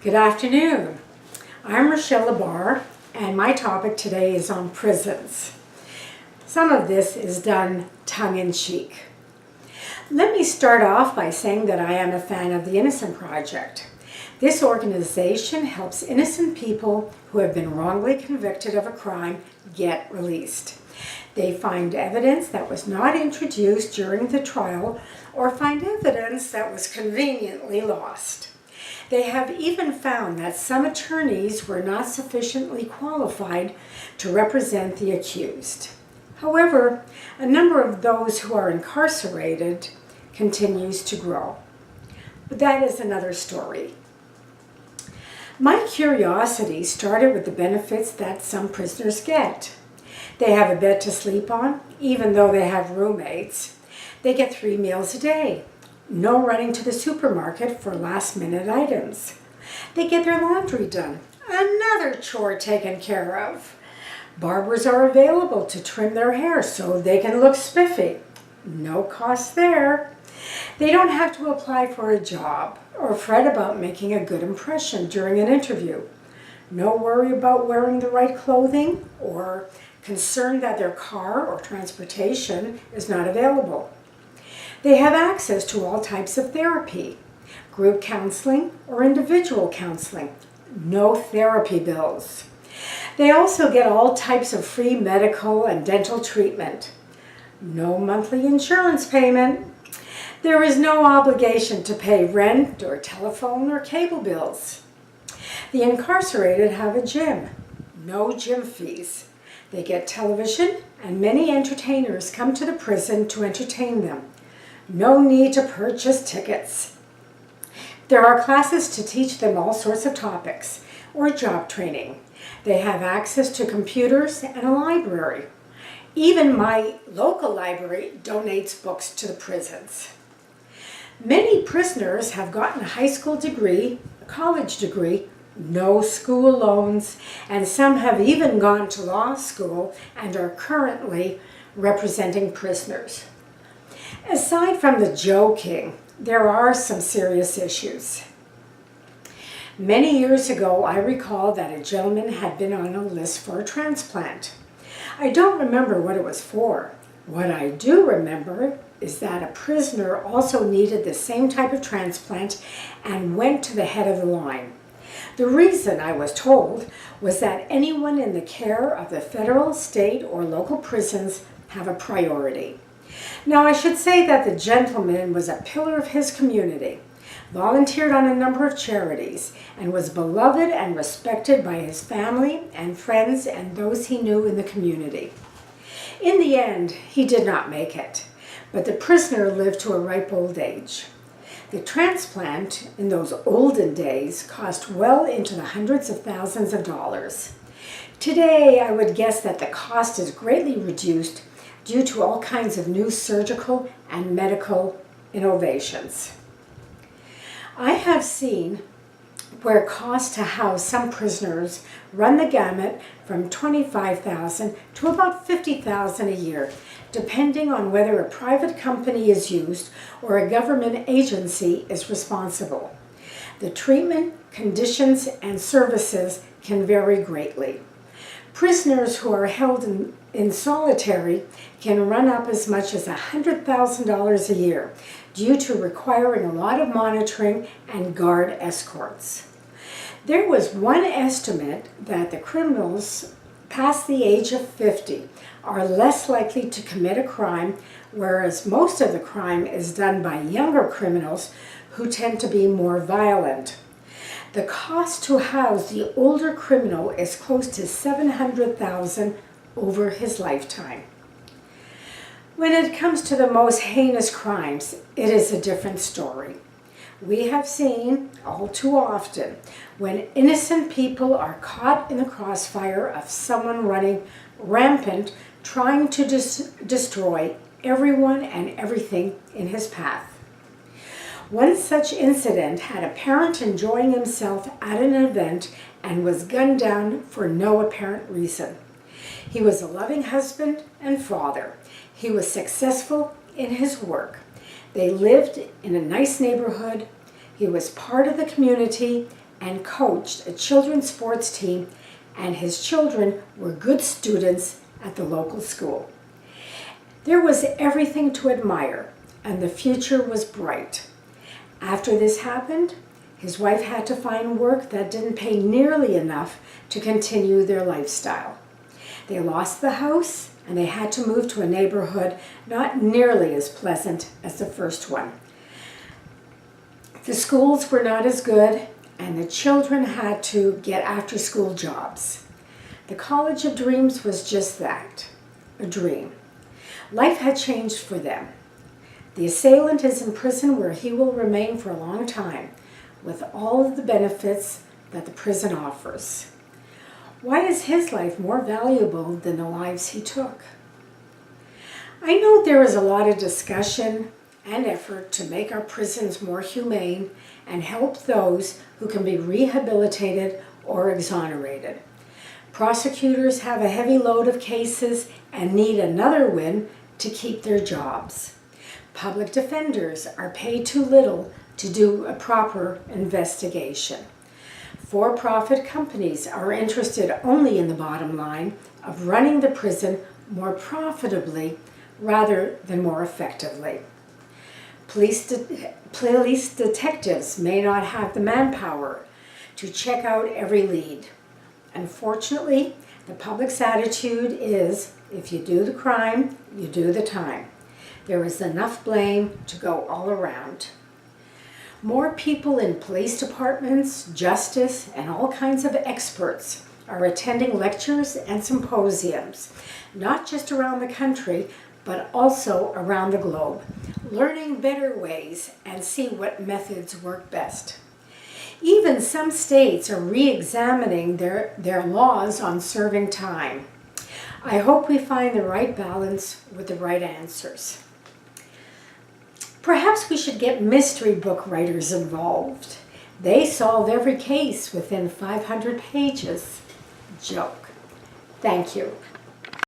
Good afternoon. I'm Rochelle Lebhar, and my topic today is on prisons. Some of this is done tongue-in-cheek. Let me start off by saying that I am a fan of the Innocent Project. This organization helps innocent people who have been wrongly convicted of a crime get released. They find evidence that was not introduced during the trial or find evidence that was conveniently lost. They have even found that some attorneys were not sufficiently qualified to represent the accused. However, a number of those who are incarcerated continues to grow. But that is another story. My curiosity started with the benefits that some prisoners get. They have a bed to sleep on, even though they have roommates. They get 3 meals a day. No running to the supermarket for last-minute items. They get their laundry done. Another chore taken care of. Barbers are available to trim their hair so they can look spiffy. No cost there. They don't have to apply for a job or fret about making a good impression during an interview. No worry about wearing the right clothing or concern that their car or transportation is not available. They have access to all types of therapy, group counseling or individual counseling. No therapy bills. They also get all types of free medical and dental treatment. No monthly insurance payment. There is no obligation to pay rent or telephone or cable bills. The incarcerated have a gym. No gym fees. They get television, and many entertainers come to the prison to entertain them. No need to purchase tickets. There are classes to teach them all sorts of topics or job training. They have access to computers and a library. Even my local library donates books to the prisons. Many prisoners have gotten a high school degree, a college degree, no school loans, and some have even gone to law school and are currently representing prisoners. Aside from the joking, there are some serious issues. Many years ago, I recall that a gentleman had been on a list for a transplant. I don't remember what it was for. What I do remember is that a prisoner also needed the same type of transplant and went to the head of the line. The reason, I was told, was that anyone in the care of the federal, state, or local prisons have a priority. Now, I should say that the gentleman was a pillar of his community, volunteered on a number of charities, and was beloved and respected by his family and friends and those he knew in the community. In the end, he did not make it, but the prisoner lived to a ripe old age. The transplant in those olden days cost well into the hundreds of thousands of dollars. Today, I would guess that the cost is greatly reduced due to all kinds of new surgical and medical innovations. I have seen where costs to house some prisoners run the gamut from $25,000 to about $50,000 a year, depending on whether a private company is used or a government agency is responsible. The treatment, conditions, and services can vary greatly. Prisoners who are held in solitary can run up as much as $100,000 a year due to requiring a lot of monitoring and guard escorts. There was one estimate that the criminals past the age of 50 are less likely to commit a crime, whereas most of the crime is done by younger criminals who tend to be more violent. The cost to house the older criminal is close to $700,000 over his lifetime. When it comes to the most heinous crimes, it is a different story. We have seen, all too often, when innocent people are caught in the crossfire of someone running rampant, trying to destroy everyone and everything in his path. One such incident had a parent enjoying himself at an event and was gunned down for no apparent reason. He was a loving husband and father. He was successful in his work. They lived in a nice neighborhood. He was part of the community, and coached a children's sports team, and his children were good students at the local school. There was everything to admire, and the future was bright. After this happened, his wife had to find work that didn't pay nearly enough to continue their lifestyle. They lost the house, and they had to move to a neighborhood not nearly as pleasant as the first one. The schools were not as good, and the children had to get after-school jobs. The College of Dreams was just that, a dream. Life had changed for them. The assailant is in prison where he will remain for a long time, with all of the benefits that the prison offers. Why is his life more valuable than the lives he took? I know there is a lot of discussion and effort to make our prisons more humane and help those who can be rehabilitated or exonerated. Prosecutors have a heavy load of cases and need another win to keep their jobs. Public defenders are paid too little to do a proper investigation. For-profit companies are interested only in the bottom line of running the prison more profitably rather than more effectively. Police detectives may not have the manpower to check out every lead. Unfortunately, the public's attitude is, if you do the crime, you do the time. There is enough blame to go all around. More people in police departments, justice, and all kinds of experts are attending lectures and symposiums, not just around the country, but also around the globe, learning better ways and see what methods work best. Even some states are re-examining their laws on serving time. I hope we find the right balance with the right answers. Perhaps we should get mystery book writers involved. They solve every case within 500 pages. Joke. Thank you.